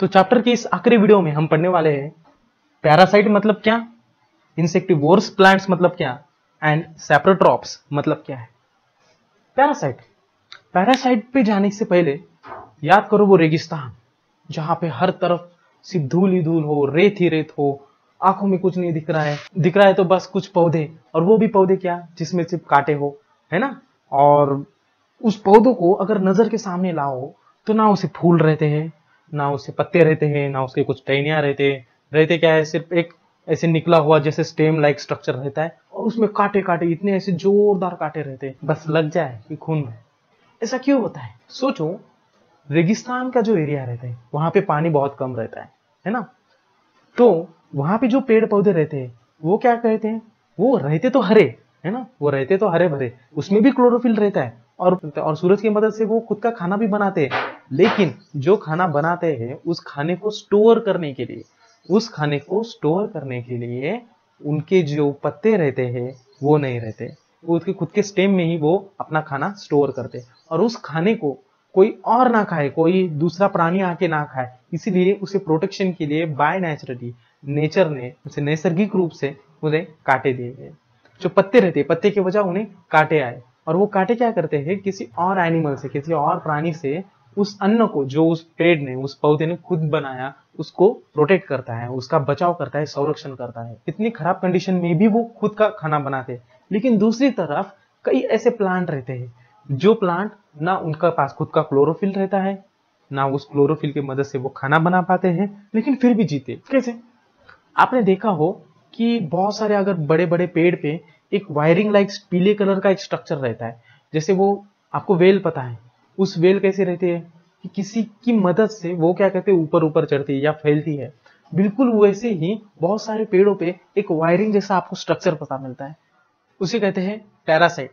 तो चैप्टर की इस आखिरी वीडियो में हम पढ़ने वाले हैं पैरासाइट मतलब क्या, इंसेक्टिवोरस प्लांट्स मतलब क्या, एंड सैप्रोट्रॉप्स मतलब क्या है। पैरासाइट, पैरासाइट पे जाने से पहले याद करो वो रेगिस्तान जहां पे हर तरफ सिर्फ धूल ही धूल हो, रेत ही रेत हो, आंखों में कुछ नहीं दिख रहा है तो बस कुछ पौधे, और वो भी पौधे क्या जिसमें सिर्फ कांटे हो, है ना। और उस पौधों को अगर नजर के सामने लाओ तो ना उसे फूल रहते हैं, ना उसे पत्ते रहते हैं, ना उसके कुछ टहनियां रहते क्या है, सिर्फ एक ऐसे निकला हुआ जैसे स्टेम लाइक स्ट्रक्चर रहता है, और उसमें कांटे कांटे इतने ऐसे जोरदार कांटे रहते हैं, बस लग जाए कि खून में। ऐसा क्यों होता है? सोचो, रेगिस्तान का जो एरिया रहता है वहां पे पानी बहुत कम रहता है ना। तो वहां पे जो पेड़ पौधे रहते हैं वो क्या कहते हैं, वो रहते तो हरे, है ना, वो रहते तो हरे भरे, उसमें भी क्लोरोफिल रहता है, और सूरज की मदद से वो खुद का खाना भी बनाते हैं। लेकिन जो खाना बनाते हैं उस खाने को स्टोर करने के लिए, उनके जो पत्ते रहते हैं वो नहीं रहते, वो उसके खुद के स्टेम में ही वो अपना खाना स्टोर करते, और उस खाने को कोई और ना खाए, कोई दूसरा प्राणी आके ना खाए, इसीलिए उसे प्रोटेक्शन के लिए बाय नेचुरली नेचर ने उसे नैसर्गिक रूप से उन्हें काटे दिए गए। जो पत्ते रहते हैं, पत्ते की वजह उन्हें काटे आए, और वो काटे क्या करते हैं, किसी और एनिमल से, किसी और प्राणी से उस अन्न को जो उस पेड़ ने, उस पौधे ने खुद बनाया, उसको प्रोटेक्ट करता है, उसका बचाव करता है, संरक्षण करता है। इतनी खराब कंडीशन में भी वो खुद का खाना बनाते हैं। लेकिन दूसरी तरफ कई ऐसे प्लांट रहते हैं जो प्लांट ना उनका पास खुद का क्लोरोफिल रहता है, ना उस क्लोरोफिल की मदद से वो खाना बना पाते हैं, लेकिन फिर भी जीते। कैसे? आपने देखा हो कि बहुत सारे अगर बड़े बड़े पेड़ पे एक वायरिंग लाइक पीले कलर का एक स्ट्रक्चर रहता है, जैसे वो आपको वेल पता है, उस वेल कैसे रहती है कि किसी की मदद से वो क्या कहते हैं ऊपर ऊपर चढ़ती है या फैलती है। बिल्कुल वैसे ही बहुत सारे पेड़ों पे एक वायरिंग जैसा आपको स्ट्रक्चर पता मिलता है, उसे कहते हैं पैरासाइट।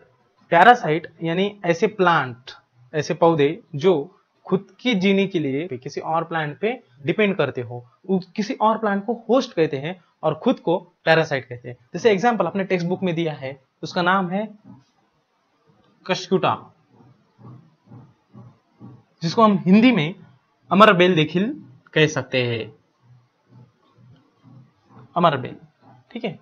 पैरासाइट यानी ऐसे प्लांट, ऐसे पौधे जो खुद की जीने के लिए किसी और प्लांट पे डिपेंड करते हो, किसी और प्लांट को होस्ट कहते हैं और खुद को पैरासाइट कहते हैं। जैसे एग्जांपल अपने टेक्स्ट बुक में दिया है, उसका नाम है कशकुटा, जिसको हम हिंदी में अमरबेल देखिल कह सकते हैं, अमरबेल। ठीक है,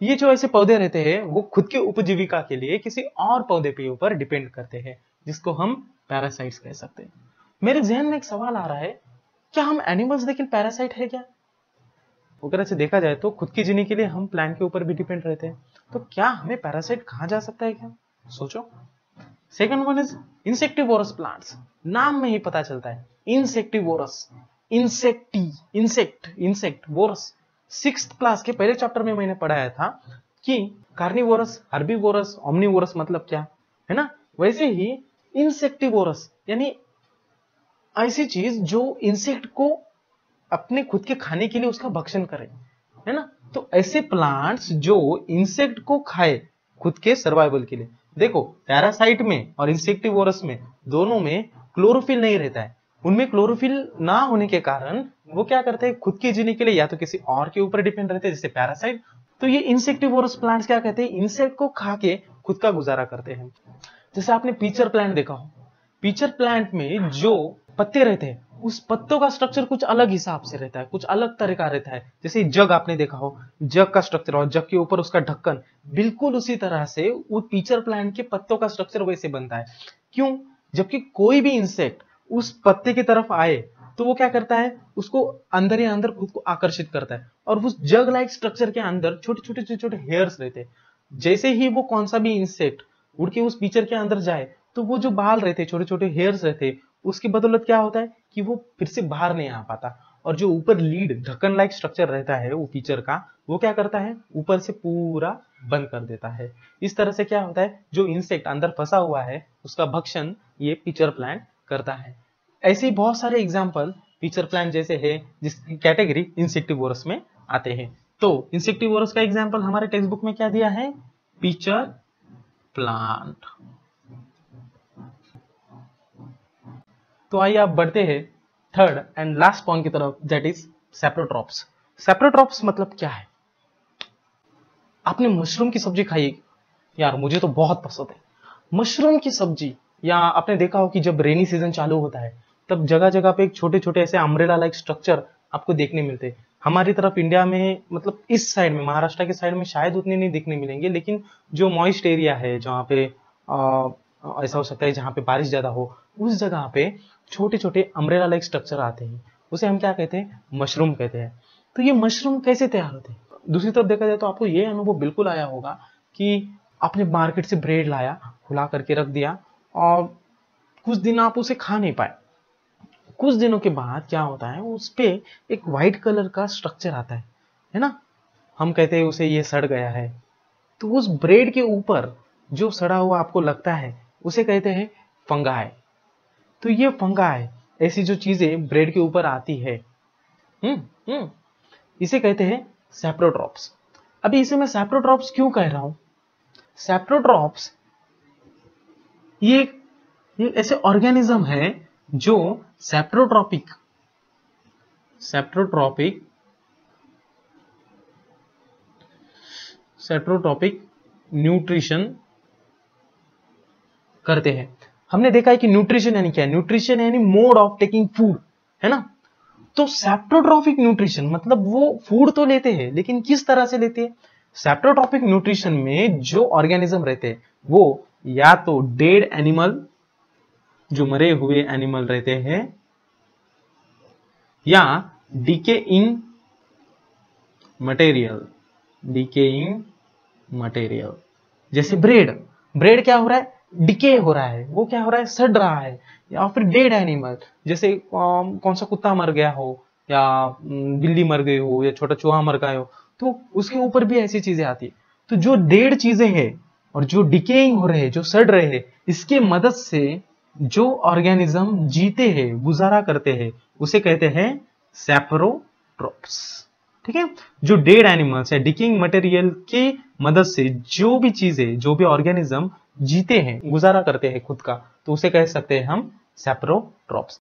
ये जो ऐसे पौधे रहते हैं वो खुद के उपजीविका के लिए किसी और पौधे के ऊपर डिपेंड करते हैं, जिसको हम पैरासाइट्स कह सकते हैं। मेरे जहन में एक सवाल आ रहा है, क्या हम एनिमल्स लेकिन पैरासाइट है क्या? अगर ऐसे देखा जाए तो खुद की जीने के लिए हम प्लांट के ऊपर भी डिपेंड रहते हैं, तो क्या हमें पैरासाइट कहा जा सकता है क्या? सोचो। Second one is insectivorous plants. नाम में ही पता चलता है insectivorous, insect vores. 6th class के पहले चैप्टर में मैंने पढ़ाया था कि कार्निवोरस, हर्बीवोरस, ओमनीवोरस मतलब क्या, है ना। वैसे ही इंसेक्टिवोरस यानी ऐसी चीज जो इंसेक्ट को अपने खुद के खाने के लिए उसका भक्षण करे, है ना। तो ऐसे प्लांट्स जो इंसेक्ट को खाए खुद के सर्वाइवल के लिए। देखो, पैरासाइट में और इंसेक्टिवोरस में दोनों में क्लोरोफिल नहीं रहता है, उनमें क्लोरोफिल ना होने के कारण वो क्या करते हैं, खुद के जीने के लिए या तो किसी और के ऊपर डिपेंड रहते हैं, जैसे पैरासाइट। तो ये इंसेक्टिवोरस प्लांट्स क्या कहते हैं, इंसेक्ट को खा के खुद का गुजारा करते हैं। जैसे आपने पीचर प्लांट देखा हो, पीचर प्लांट में जो पत्ते रहते हैं उस पत्तों का स्ट्रक्चर कुछ अलग हिसाब से रहता है, कुछ अलग तरह का रहता है। जैसे जग आपने देखा हो, जग का स्ट्रक्चर और जग के ऊपर उसका ढक्कन, बिल्कुल उसी तरह से वो पीचर प्लांट के पत्तों का स्ट्रक्चर वैसे बनता है। क्यों? जबकि कोई भी इंसेक्ट उस पत्ते की तरफ आए तो वो क्या करता है, उसको अंदर ही अंदर खुद को आकर्षित करता है, और उस जग लाइक स्ट्रक्चर के अंदर छोटे छोटे हेयर्स रहते हैं। जैसे ही वो कौन सा भी इंसेक्ट उड़ के उस पीचर के अंदर जाए तो वो जो बाल रहते, छोटे छोटे हेयर्स रहते, उसकी बदौलत क्या होता है कि वो फिर से बाहर नहीं आ पाता, और जो ऊपर लीड ढक्कन लाइक स्ट्रक्चर रहता है वो फीचर का, वो क्या करता है, ऊपर से पूरा बंद कर देता है। इस तरह से क्या होता है, जो इंसेक्ट अंदर फंसा हुआ है उसका भक्षण ये फीचर प्लांट करता है। ऐसे ही बहुत सारे एग्जाम्पल फीचर प्लांट जैसे है जिसकी कैटेगरी इंसेक्टिवोरस में आते हैं। तो इंसेक्टिवोरस का एग्जाम्पल हमारे टेक्स्ट बुक में क्या दिया है, फीचर प्लांट। तो आइए आप बढ़ते हैं थर्ड एंड लास्ट पॉइंट की तरफ, दैट इज सैप्रोट्रॉप्स। सैप्रोट्रॉप्स मतलब क्या है? आपने मशरूम की सब्जी खाई है? यार मुझे तो बहुत पसंद है मशरूम की सब्जी। या आपने देखा हो कि जब रेनी सीजन चालू होता है तब जगह जगह पे एक छोटे छोटे ऐसे अम्ब्रेला लाइक स्ट्रक्चर आपको देखने मिलते हैं। हमारी तरफ इंडिया में मतलब इस साइड में, महाराष्ट्र के साइड में शायद उतने नहीं दिखने मिलेंगे, लेकिन जो मॉइस्ट एरिया है जहाँ पे ऐसा हो सकता है जहाँ पे बारिश ज्यादा हो, उस जगह पे छोटे छोटे अम्ब्रेला लाइक स्ट्रक्चर आते हैं, उसे हम क्या कहते हैं, मशरूम कहते हैं। तो ये मशरूम कैसे तैयार होते हैं? दूसरी तरफ देखा जाए तो आपको ये अनुभव बिल्कुल आया होगा कि आपने मार्केट से ब्रेड लाया, खुला करके रख दिया और कुछ दिन आप उसे खा नहीं पाए। कुछ दिनों के बाद क्या होता है, उस पे एक व्हाइट कलर का स्ट्रक्चर आता है ना, हम कहते हैं उसे ये सड़ गया है। तो उस ब्रेड के ऊपर जो सड़ा हुआ आपको लगता है उसे कहते हैं फंगाई। तो ये फंगाई ऐसी जो चीजें ब्रेड के ऊपर आती है, इसे कहते हैं सैप्रोट्रॉप्स। अभी इसे मैं सैप्रोट्रॉप्स क्यों कह रहा हूं? सैप्रोट्रॉप्स ये ऐसे ऑर्गेनिज्म है जो सैप्रोट्रॉपिक न्यूट्रिशन करते हैं। हमने देखा है कि न्यूट्रिशन यानी क्या है? न्यूट्रिशन यानी मोड ऑफ टेकिंग फूड, है ना। तो सैप्रोट्रॉपिक न्यूट्रिशन मतलब वो फूड तो लेते हैं, लेकिन किस तरह से लेते हैं? सैप्रोट्रॉपिक न्यूट्रिशन में जो ऑर्गेनिज्म रहते हैं वो या तो डेड एनिमल, जो मरे हुए एनिमल रहते हैं, या डिकेइंग मटेरियल। जैसे ब्रेड क्या हो रहा है? डिके हो रहा है, वो क्या हो रहा है? सड़ रहा है। या फिर डेड एनिमल, जैसे कौन सा कुत्ता मर गया हो, या बिल्ली मर गई हो, या छोटा चूहा मर गया हो, तो उसके ऊपर भी ऐसी चीजें आती है। तो जो डेड चीजें हैं और जो डिकेइंग हो रहे हैं, जो सड़ रहे हैं, इसके मदद से जो ऑर्गेनिज्म जीते हैं, गुजारा करते हैं, उसे कहते हैं सैप्रोट्रॉप्स। ठीक है, जो डेड एनिमल्स है, डिकेइंग मटेरियल की मदद से जो भी चीजें, जो भी ऑर्गेनिज्म जीते हैं, गुजारा करते हैं खुद का, तो उसे कह सकते हैं हम सैप्रोट्रॉप्स।